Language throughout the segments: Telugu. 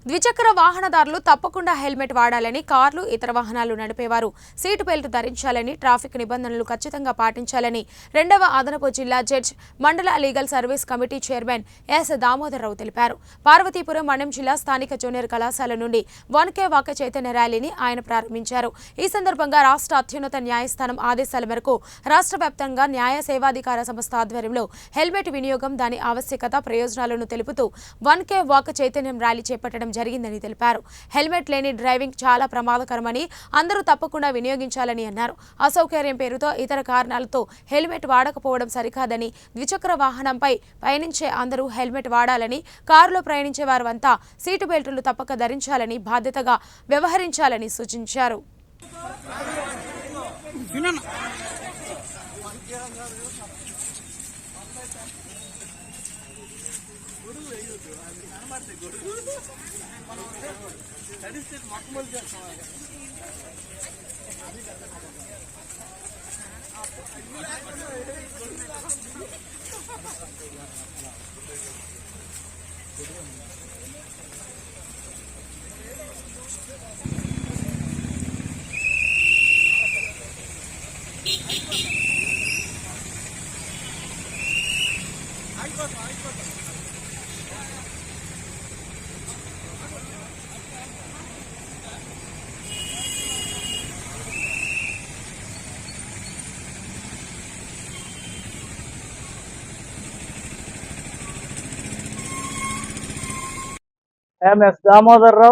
ద్విచక్ర వాహనదారులు తప్పకుండా హెల్మెట్ వాడాలని, కార్లు, ఇతర వాహనాలు నడిపేవారు సీటు బెల్ట్ ధరించాలని, ట్రాఫిక్ నిబంధనలు ఖచ్చితంగా పాటించాలని 2వ అదనపు జిల్లా జడ్జి మండల legal service committee chairman S Damodara Rao తెలిపారు. పార్వతీపురం మన్యం జిల్లా స్థానిక జూనియర్ కళాశాల నుండి 1K వాక చైతన్య ర్యాలీని ఆయన ప్రారంభించారు. ఈ సందర్భంగా రాష్ట్ర అత్యున్నత న్యాయస్థానం ఆదేశాల మేరకు రాష్ట్ర వ్యాప్తంగా న్యాయ సేవాధికార సంస్థ ఆధ్వర్యంలో హెల్మెట్ వినియోగం, దాని ఆవశ్యకత, ప్రయోజనాలను తెలుపుతూ 1K వాక చైతన్యం ర్యాలీ చేపట్టడం జరిగిందని తెలిపారు. హెల్మెట్ లేని డ్రైవింగ్ చాలా ప్రమాదకరమని, అందరూ తప్పకుండా వినియోగించాలని అన్నారు. అసౌకర్యం పేరుతో ఇతర కారణాలతో హెల్మెట్ వాడకపోవడం సరికాదని, ద్విచక్ర వాహనంపై పయనించే అందరూ హెల్మెట్ వాడాలని, కారులో ప్రయాణించే వారంతా సీటు బెల్టులు తప్పక ధరించాలని, బాధ్యతగా వ్యవహరించాలని సూచించారు. I am S. Damodarrao,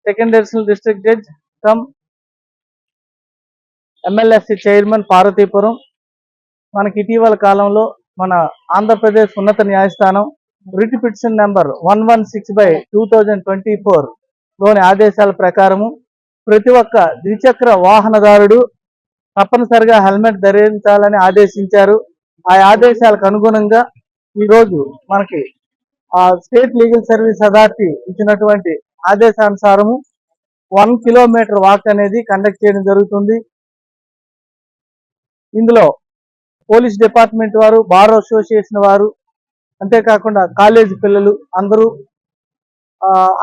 Second Additional District Judge from MLSC Chairman Parvathipuram. మనకి ఇటీవల కాలంలో మన ఆంధ్రప్రదేశ్ ఉన్నత న్యాయస్థానం రిట్ పిటిషన్ నెంబర్ 116/2024 లోని ఆదేశాల ప్రకారము ప్రతి ఒక్క ద్విచక్ర వాహనదారుడు తప్పనిసరిగా హెల్మెట్ ధరించాలని ఆదేశించారు. ఆ ఆదేశాలకు అనుగుణంగా ఈరోజు మనకి స్టేట్ లీగల్ సర్వీస్ అథారిటీ ఇచ్చినటువంటి ఆదేశానుసారము 1 కిలోమీటర్ వాక్ అనేది కండక్ట్ చేయడం జరుగుతుంది. ఇందులో పోలీస్ డిపార్ట్మెంట్ వారు, బార్ అసోసియేషన్ వారు, అంతేకాకుండా కాలేజీ పిల్లలు అందరూ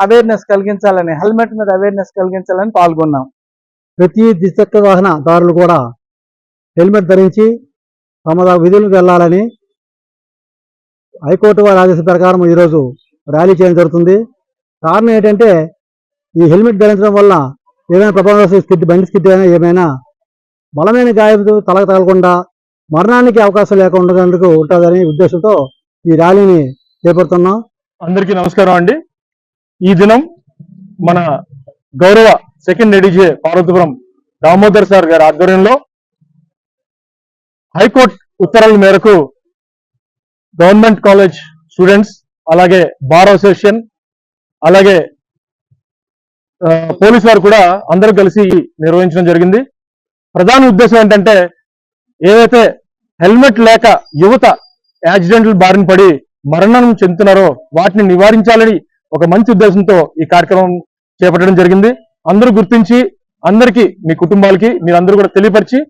అవేర్నెస్ కలిగించాలని, హెల్మెట్ మీద అవేర్నెస్ కలిగించాలని పాల్గొన్నాం. ప్రతి ద్విచక్ర వాహనదారులు కూడా హెల్మెట్ ధరించి తమ విధులకు వెళ్లాలని హైకోర్టు వారి ఆదేశం ప్రకారం ఈరోజు ర్యాలీ చేయడం జరుగుతుంది. కారణం ఏంటంటే ఈ హెల్మెట్ ధరించడం వల్ల ఏమైనా ప్రమాదవశాత్తు బండి స్కిడ్ అయినా ఏమైనా బలమైన గాయంతో తలకు తగలకుండా మరణానికి అవకాశం లేకుండా ఉంటుందని ఉద్దేశంతో ఈ ర్యాలీని చేపడుతున్నాం. అందరికీ నమస్కారం అండి. ఈ దినం మన గౌరవ సెకండ్ ఎడిజే పార్వతీపురం దామోదర్ సార్ గారి ఆధ్వర్యంలో హైకోర్టు ఉత్తర్వుల మేరకు గవర్నమెంట్ కాలేజ్ స్టూడెంట్స్, అలాగే బార్ అసోసియేషన్, అలాగే పోలీసు వారు కూడా అందరూ కలిసి నిర్వహించడం జరిగింది. ప్రధాన ఉద్దేశం ఏంటంటే ఏదైతే హెల్మెట్ లేక యువత యాక్సిడెంట్ల బారిన పడి మరణం చెందుతున్నారో వాటిని నివారించాలని ఒక మంచి ఉద్దేశంతో ఈ కార్యక్రమం చేపట్టడం జరిగింది. అందరూ గుర్తించి అందరికీ, మీ కుటుంబాలకి మీరందరూ కూడా తెలియపరిచి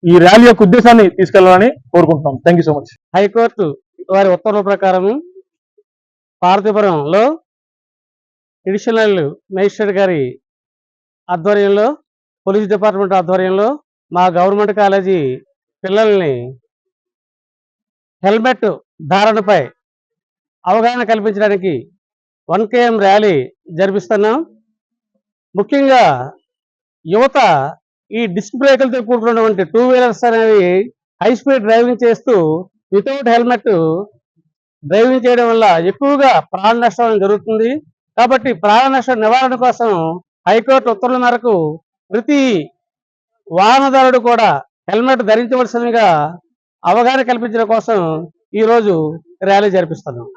ఈ ర్యాలీ యొక్క ఉద్దేశాన్ని తీసుకెళ్లాలని కోరుకుంటున్నాం. Thank you so much. High court వారి ఉత్తర్వుల ప్రకారం పార్వతీపురంలో అడిషనల్ మేజిస్ట్రేట్ గారి ఆధ్వర్యంలో, పోలీస్ డిపార్ట్మెంట్ ఆధ్వర్యంలో మా గవర్నమెంట్ కాలేజీ పిల్లల్ని హెల్మెట్ ధారణపై అవగాహన కల్పించడానికి 1KM ర్యాలీ జరిపిస్తున్నాం. ముఖ్యంగా యువత ఈ డిస్క్ బ్రేకులతో కూడుకున్నటువంటి 2 వీలర్స్ అనేవి హై స్పీడ్ డ్రైవింగ్ చేస్తూ వితౌట్ హెల్మెట్ డ్రైవింగ్ చేయడం వల్ల ఎక్కువగా ప్రాణ నష్టం జరుగుతుంది. కాబట్టి ప్రాణ నష్టం నివారణ కోసం హైకోర్టు ఉత్తర్వుల మేరకు ప్రతి వాహనదారుడు కూడా హెల్మెట్ ధరించవలసిందిగా అవగాహన కల్పించడం కోసం ఈరోజు ర్యాలీ జరిపిస్తున్నాం.